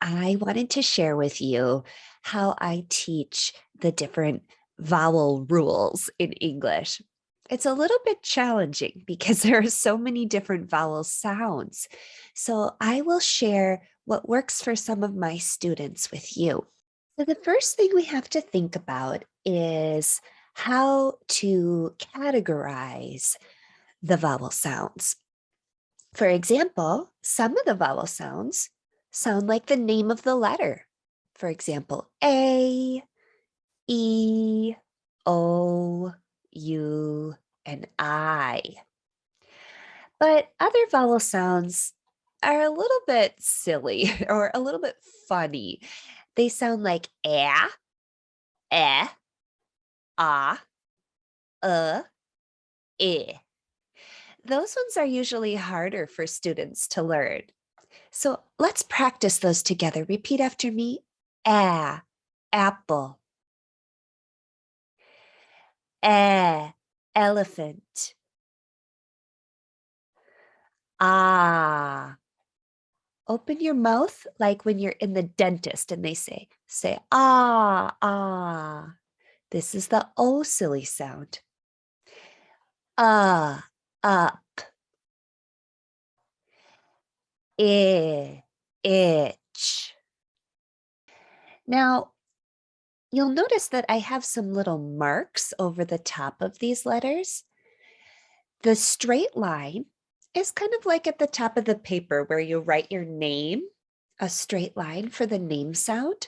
I wanted to share with you how I teach the different vowel rules in English. It's a little bit challenging because there are so many different vowel sounds. So I will share what works for some of my students with you. So the first thing we have to think about is how to categorize the vowel sounds. For example, some of the vowel sounds sound like the name of the letter. For example, A, E, O, U, and I. But other vowel sounds are a little bit silly or a little bit funny. They sound like ah, I. Those ones are usually harder for students to learn. So let's practice those together. Repeat after me. Apple. Elephant. Ah. Open your mouth like when you're in the dentist and they say ah. This is the O silly sound. Up. Itch. Now, you'll notice that I have some little marks over the top of these letters. The straight line is kind of like at the top of the paper where you write your name, a straight line for the name sound.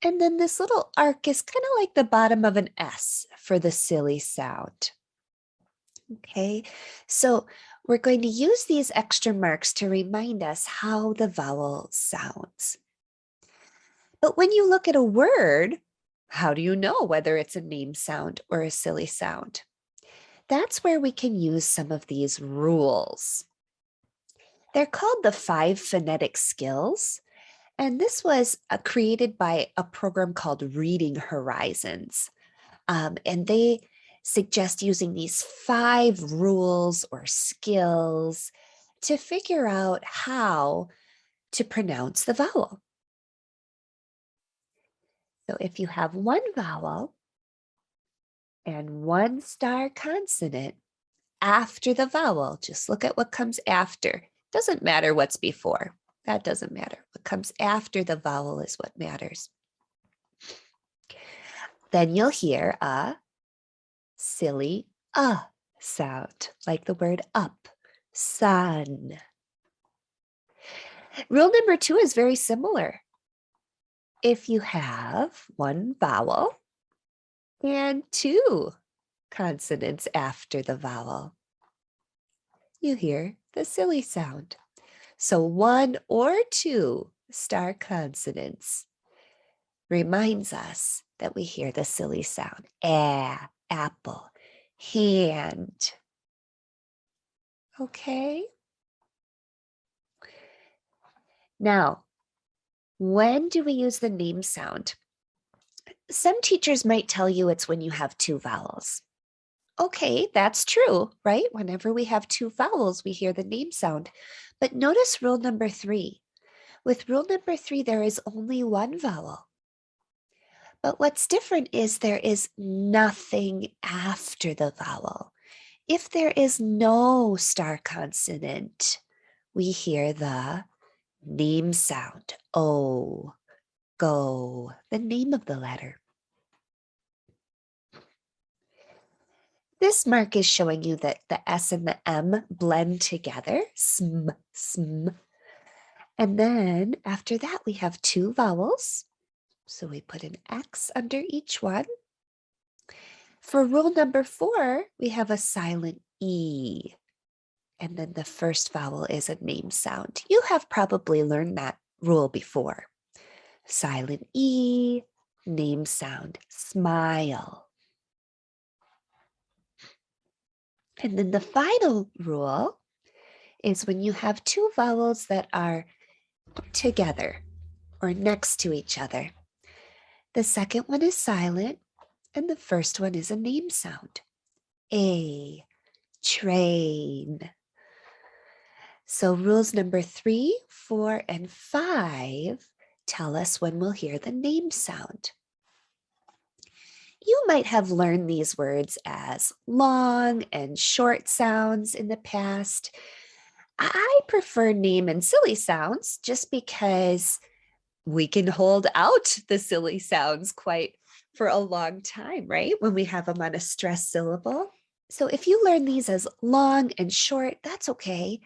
And then this little arc is kind of like the bottom of an S for the silly sound. Okay, so we're going to use these extra marks to remind us how the vowel sounds. But when you look at a word, how do you know whether it's a name sound or a silly sound? That's where we can use some of these rules. They're called the 5 phonetic skills. And this was created by a program called Reading Horizons. And they suggest using these 5 rules or skills to figure out how to pronounce the vowel. So if you have one vowel and one star consonant after the vowel, just look at what comes after. Doesn't matter what's before. That doesn't matter. What comes after the vowel is what matters. Then you'll hear a silly sound, like the word up, sun. Rule number 2 is very similar. If you have one vowel and 2 consonants after the vowel, you hear the silly sound. So 1 or 2 star consonants reminds us that we hear the silly sound. Apple, hand. Okay. Now, when do we use the name sound? Some teachers might tell you it's when you have 2 vowels. Okay, that's true, right? Whenever we have 2 vowels, we hear the name sound. But notice rule number 3. With rule number 3, there is only 1 vowel. But what's different is there is nothing after the vowel. If there is no star consonant, we hear the name sound. O, go, the name of the letter. This mark is showing you that the S and the M blend together, sm, sm. And then after that, we have 2 vowels. So we put an X under each one. For rule number 4, we have a silent E. And then the first vowel is a name sound. You have probably learned that rule before. Silent E, name sound, smile. And then the final rule is when you have 2 vowels that are together or next to each other. The second one is silent and the first one is a name sound. A, train. So rules number 3, 4, and 5 tell us when we'll hear the name sound. You might have learned these words as long and short sounds in the past. I prefer name and silly sounds just because we can hold out the silly sounds quite for a long time, right? When we have them on a stressed syllable. So if you learn these as long and short, that's okay.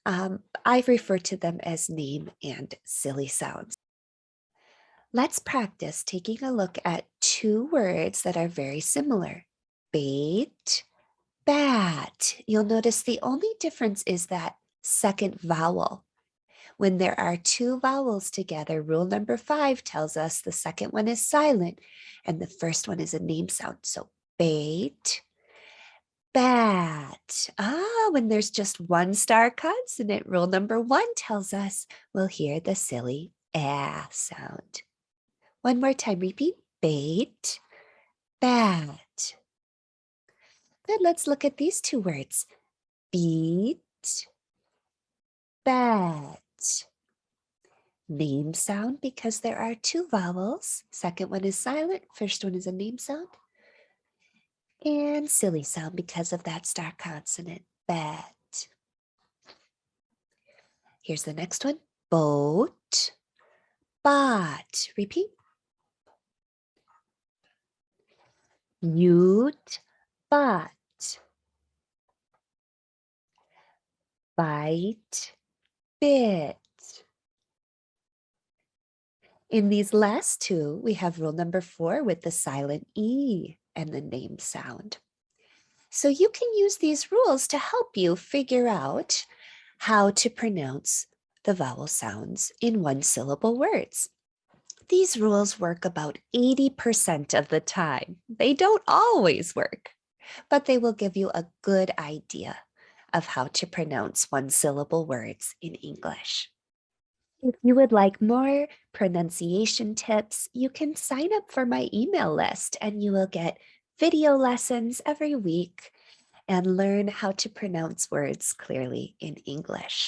I refer to them as name and silly sounds. Let's practice taking a look at two words that are very similar. Bait, bat. You'll notice the only difference is that second vowel. When there are two vowels together, rule number 5 tells us the second one is silent and the first one is a name sound. So bait, bat. When there's just one star consonant, rule number 1 tells us we'll hear the silly ah sound. One more time, repeat. Bait, bat. Good, let's look at these two words. Beat, bat. Name sound because there are two vowels. Second one is silent, first one is a name sound. And silly sound because of that star consonant, bat. Here's the next one. Boat, bot. Repeat. Mute, bot. Bite, bit. In these last two, we have rule number 4 with the silent E and the name sound. So you can use these rules to help you figure out how to pronounce the vowel sounds in one-syllable words. These rules work about 80% of the time. They don't always work, but they will give you a good idea of how to pronounce one-syllable words in English. If you would like more pronunciation tips, you can sign up for my email list and you will get video lessons every week and learn how to pronounce words clearly in English.